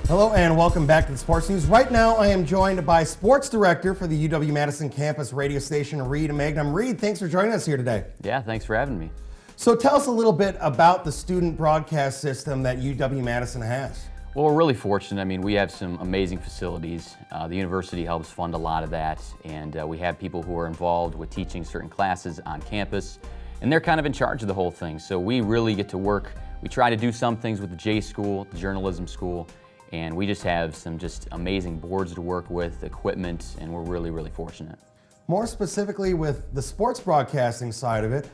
Hello and welcome back to the Sports News. Right now I am joined by Sports Director for the UW-Madison campus radio station, Reid and Magnum. Reid, thanks for joining us here today. Yeah, thanks for having me. So tell us a little bit about the student broadcast system that UW-Madison has. Well, we're really fortunate. I mean, we have some amazing facilities. The university helps fund a lot of that, and we have people who are involved with teaching certain classes on campus, and they're kind of in charge of the whole thing. So we really get to work. We try to do some things with the J School, the journalism school, and we just have some amazing boards to work with, equipment, and we're really, really fortunate. More specifically with the sports broadcasting side of it,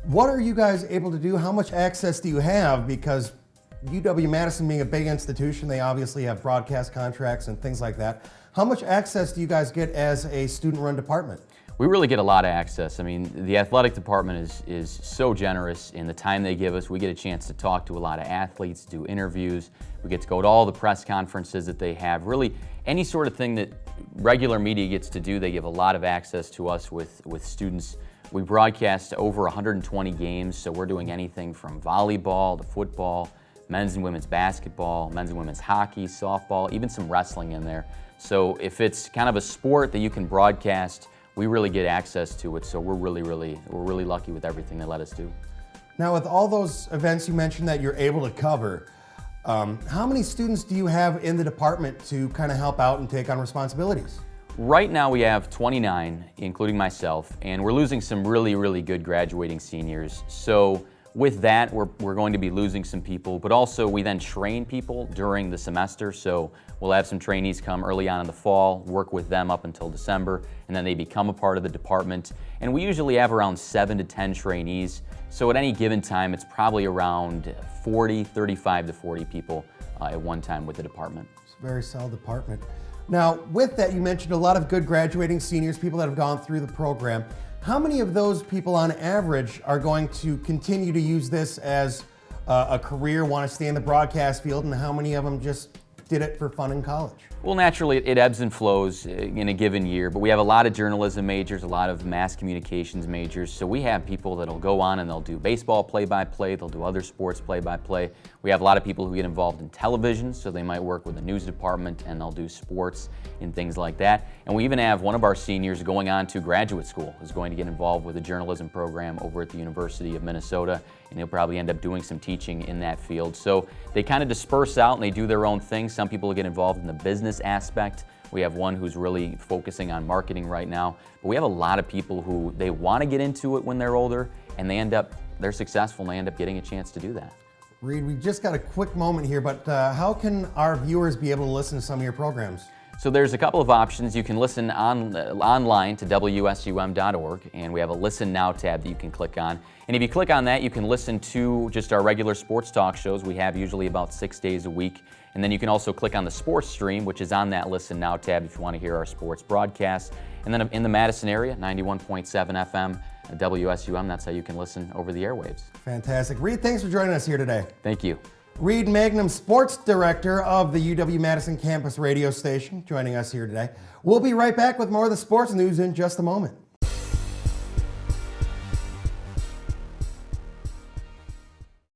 what are you guys able to do? How much access do you have? Because UW-Madison being a big institution, they obviously have broadcast contracts and things like that. How much access do you guys get as a student-run department? We really get a lot of access. I mean, the athletic department is so generous in the time they give us. We get a chance to talk to a lot of athletes, do interviews. We get to go to all the press conferences that they have. Really, any sort of thing that regular media gets to do, they give a lot of access to us with students. We broadcast over 120 games, so we're doing anything from volleyball to football, men's and women's basketball, men's and women's hockey, softball, even some wrestling in there. So if it's kind of a sport that you can broadcast, we really get access to it. So we're really lucky with everything they let us do. Now, with all those events you mentioned that you're able to cover, how many students do you have in the department to kind of help out and take on responsibilities? Right now we have 29, including myself, and we're losing some really good graduating seniors. So with that, we're going to be losing some people, but also we then train people during the semester. So we'll have some trainees come early on in the fall, work with them up until December, and then they become a part of the department. And we usually have around 7 to 10 trainees. So at any given time, it's probably around 35 to 40 people at one time with the department. It's a very solid department. Now, with that, you mentioned a lot of good graduating seniors, people that have gone through the program. How many of those people on average are going to continue to use this as a career, want to stay in the broadcast field, and how many of them just did it for fun in college? Well, naturally, it ebbs and flows in a given year, but we have a lot of journalism majors, a lot of mass communications majors, so we have people that'll go on and they'll do baseball play-by-play, they'll do other sports play-by-play. We have a lot of people who get involved in television, so they might work with the news department and they'll do sports and things like that. And we even have one of our seniors going on to graduate school, who's going to get involved with a journalism program over at the University of Minnesota, and he'll probably end up doing some teaching in that field. So they kind of disperse out and they do their own thing. Some people get involved in the business aspect. We have one who's really focusing on marketing right now. But we have a lot of people who they want to get into it when they're older, and they're successful and they end up getting a chance to do that. Reid, we just got a quick moment here, but how can our viewers be able to listen to some of your programs? So there's a couple of options. You can listen online to WSUM.org, and we have a Listen Now tab that you can click on. And if you click on that, you can listen to just our regular sports talk shows. We have usually about 6 days a week. And then you can also click on the sports stream, which is on that Listen Now tab if you want to hear our sports broadcast. And then in the Madison area, 91.7 FM, WSUM, that's how you can listen over the airwaves. Fantastic. Reid, thanks for joining us here today. Thank you. Reid Magnum, Sports Director of the UW-Madison campus radio station, joining us here today. We'll be right back with more of the sports news in just a moment.